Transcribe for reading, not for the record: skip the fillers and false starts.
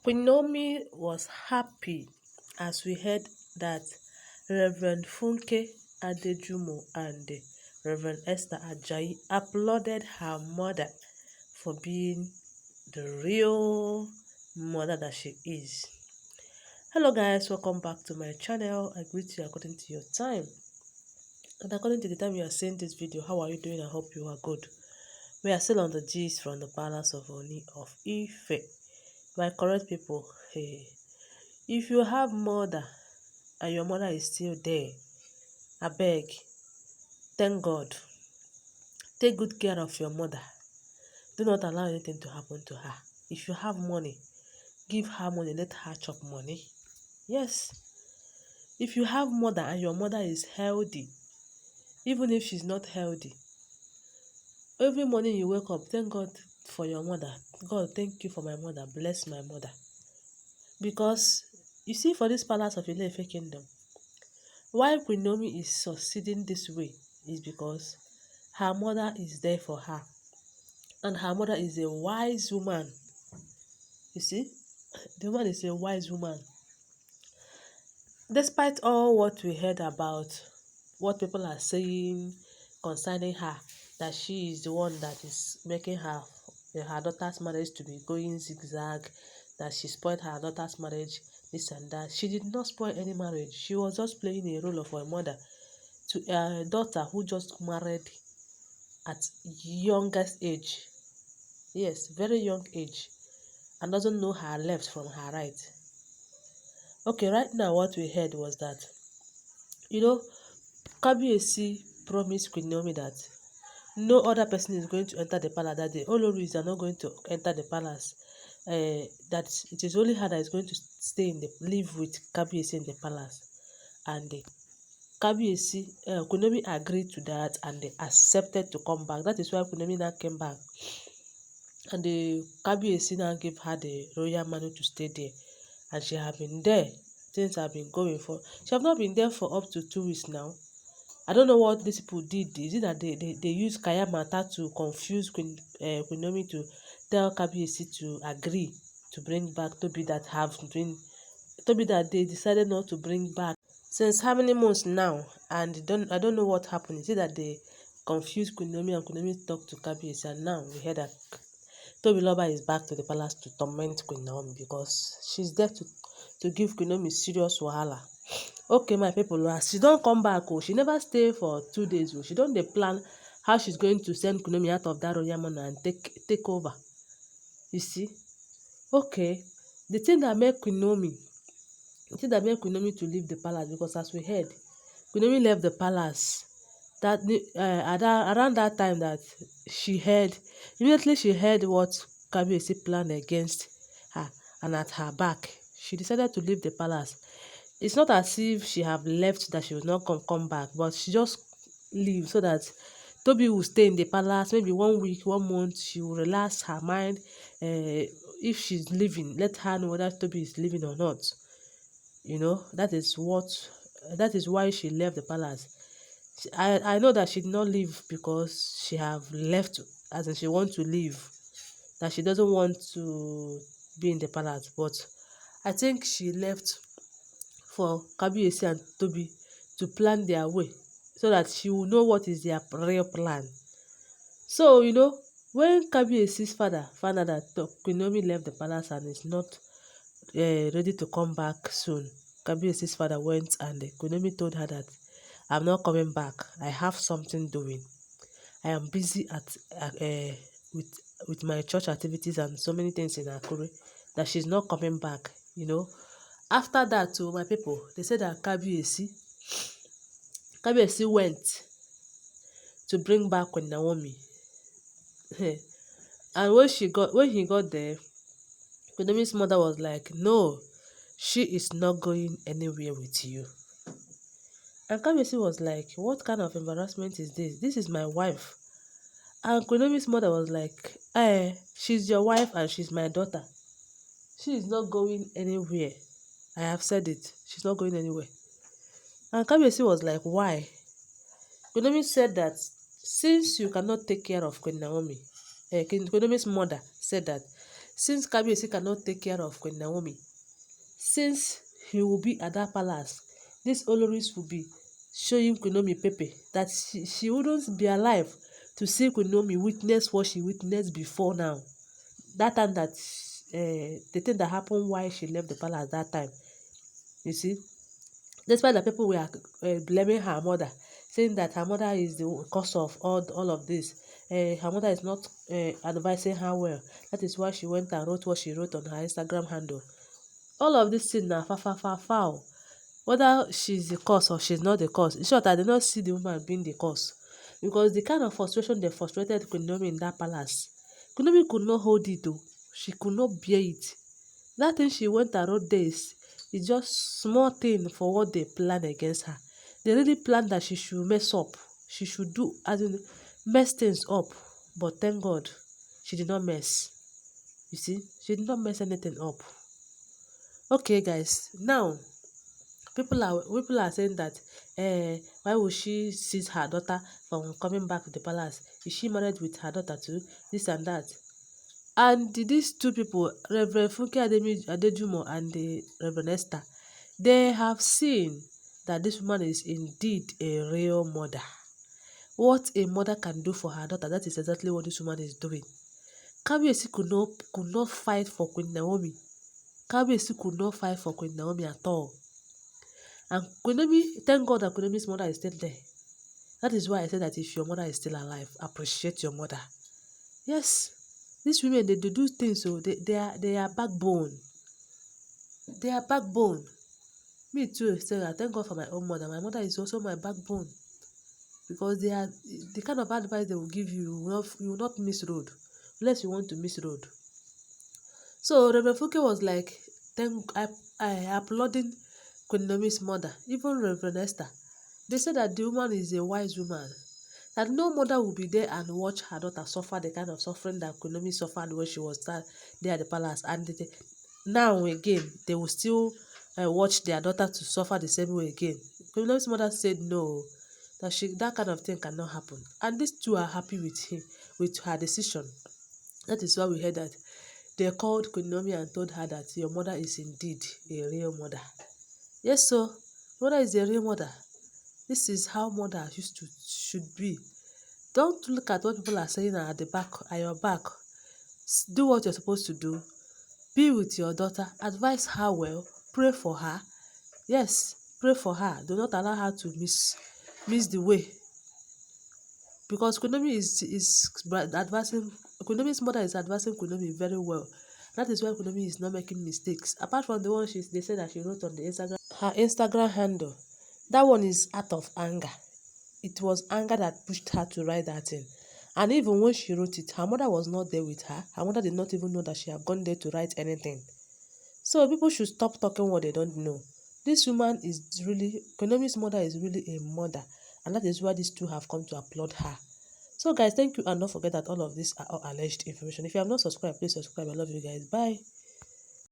Queen Naomi was happy as we heard that Reverend Funke Adejumo and Reverend Esther Ajayi applauded her mother for being the real mother that she is. Hello guys, welcome back to my channel. I greet you according to your time. And according to the time you are seeing this video, how are you doing? I hope you are good. We are still on the gist from the palace of Oni of Ife. My correct people, hey, if you have mother and your mother is still there, I beg, thank God. Take good care of your mother. Do not allow anything to happen to her. If you have money, give her money, let her chop money. Yes. If you have mother and your mother is healthy, even if she's not healthy, every morning you wake up, thank God for your mother. God, thank you for my mother. Bless my mother. Because, you see, for this palace of Ile-Ife kingdom, why Queen Naomi is succeeding this way is because her mother is there for her. And her mother is a wise woman. You see, the woman is a wise woman. Despite all what we heard about, what people are saying concerning her, that she is the one that is making her daughter's marriage to be going zigzag, that she spoiled her daughter's marriage, this and that. She did not spoil any marriage. She was just playing a role of a mother to a daughter who just married at youngest age. Yes, very young age, and doesn't know her left from her right. Okay, right now what we heard was that, you know, Kabiyesi promised Queen Naomi that no other person is going to enter the palace that day. Oloris are not going to enter the palace. That it is only her that is going to live with Kabiyesi in the palace. And Queen Naomi agreed to that and they accepted to come back. That is why Queen Naomi now came back. And the Kabiyesi now gave her the royal money to stay there. And she have been there. Things have been going for. She have not been there for up to 2 weeks now. I don't know what these people did. Is it that they use Kaya Mata to confuse Queen Naomi to tell Kabiyesi to agree to bring back Tobi that they decided not to bring back since how many months now? And I don't know what happened. Is it that they confused Queen Naomi and Queen Naomi talked to Kabiyesi, and now we hear that Tobiloba is back to the palace to torment Queen Naomi because she's there to give Queen Naomi serious wahala. Okay, my people, as she don't come back, she never stay for 2 days. She don't dey plan how she's going to send Queen Naomi out of that royal manor and take over. You see? Okay. The thing that made Queen Naomi to leave the palace, because as we heard, Queen Naomi left the palace around that time that immediately she heard what Kabiyesi planned against her, and at her back, she decided to leave the palace. It's not as if she have left that she will not come back, but she just leave so that Toby will stay in the palace maybe 1 week, 1 month. She will relax her mind. If she's leaving, let her know whether Toby is leaving or not. You know, that is why she left the palace. I know that she did not leave because she have left, as in she want to leave, that she doesn't want to be in the palace, but I think she left for Kabiyesi and Tobi to plan their way so that she will know what is their real plan. So, you know, when Kabiyesi's father found out that Queen Naomi left the palace and is not ready to come back soon, Kabiyesi's father went and Queen Naomi told her that I'm not coming back. I have something doing. I am busy with my church activities and so many things in Akure, that she's not coming back, you know. After that, to my people, they said that Kabiyesi went to bring back Queen Naomi. And when he got there, Queen Naomi's mother was like, no, she is not going anywhere with you. And Kabiyesi was like, what kind of embarrassment is this? This is my wife. And Queen Naomi's mother was like, she's your wife and she's my daughter. She is not going anywhere. I have said it. She's not going anywhere. And Kabiyesi was like, why? Queen Naomi said that since you cannot take care of Queen Naomi, Queen Naomi's mother said that since Kabiyesi cannot take care of Queen Naomi, since he will be at that palace, these Oloris will be showing Queen Naomi Pepe that she wouldn't be alive to see Queen Naomi witness what she witnessed before now. That time that the thing that happened while she left the palace that time, you see, despite that people were blaming her mother, saying that her mother is the cause of all of this. Her mother is not advising her well. That is why she went and wrote what she wrote on her Instagram handle. All of this thing na foul. Whether she's the cause or she's not the cause. In short, I did not see the woman being the cause. Because the kind of frustration they frustrated Queen Naomi in that palace, Queen Naomi could not hold it though. She could not bear it. That thing she went and wrote this is just small thing for what they plan against her. They really planned that she should mess up. She should do, as in, mess things up. But thank God, she did not mess. You see, she did not mess anything up. Okay, guys, now people are saying that why would she seize her daughter from coming back to the palace? Is she married with her daughter too? This and that. And these two people, Reverend Funke Adejumo and the Reverend Esther, they have seen that this woman is indeed a real mother. What a mother can do for her daughter, that is exactly what this woman is doing. Kabiyesi could not fight for Queen Naomi. Kabiyesi could not fight for Queen Naomi at all. And Queen Naomi, thank God that Queen Naomi's mother is still there. That is why I said that if your mother is still alive, appreciate your mother. Yes, these women, they do things, so they are backbone. They are backbone. Me too, Sarah, thank God for my own mother. My mother is also my backbone. Because they are the kind of advice they will give you, you will not miss road. Unless you want to miss road. So Reverend Funke was like, I applauding Queen Naomi's mother, even Reverend Esther. They said that the woman is a wise woman. That no mother will be there and watch her daughter suffer the kind of suffering that Queen Naomi suffered when she was there at the palace. And now again, they will still watch their daughter to suffer the same way again. Queen Naomi's mother said no, that kind of thing cannot happen. And these two are happy with her decision. That is why we heard that they called Queen Naomi and told her that your mother is indeed a real mother. Yes, so mother is a real mother. This is how mother should be. Don't look at what people are saying at your back. Do what you're supposed to do. Be with your daughter. Advise her well. Pray for her. Yes, pray for her. Do not allow her to miss the way. Because Queen Naomi is advising. Queen Naomi's mother is advising Queen Naomi very well. That is why Queen Naomi is not making mistakes. Apart from the one they said that she wrote on her Instagram handle. That one is out of anger. It was anger that pushed her to write that thing. And even when she wrote it, her mother was not there with her. Her mother did not even know that she had gone there to write anything. So people should stop talking what they don't know. This woman is really, Queen Naomi's mother is really a mother. And that is why these two have come to applaud her. So guys, thank you, and don't forget that all of these are all alleged information. If you have not subscribed, please subscribe. I love you guys. Bye.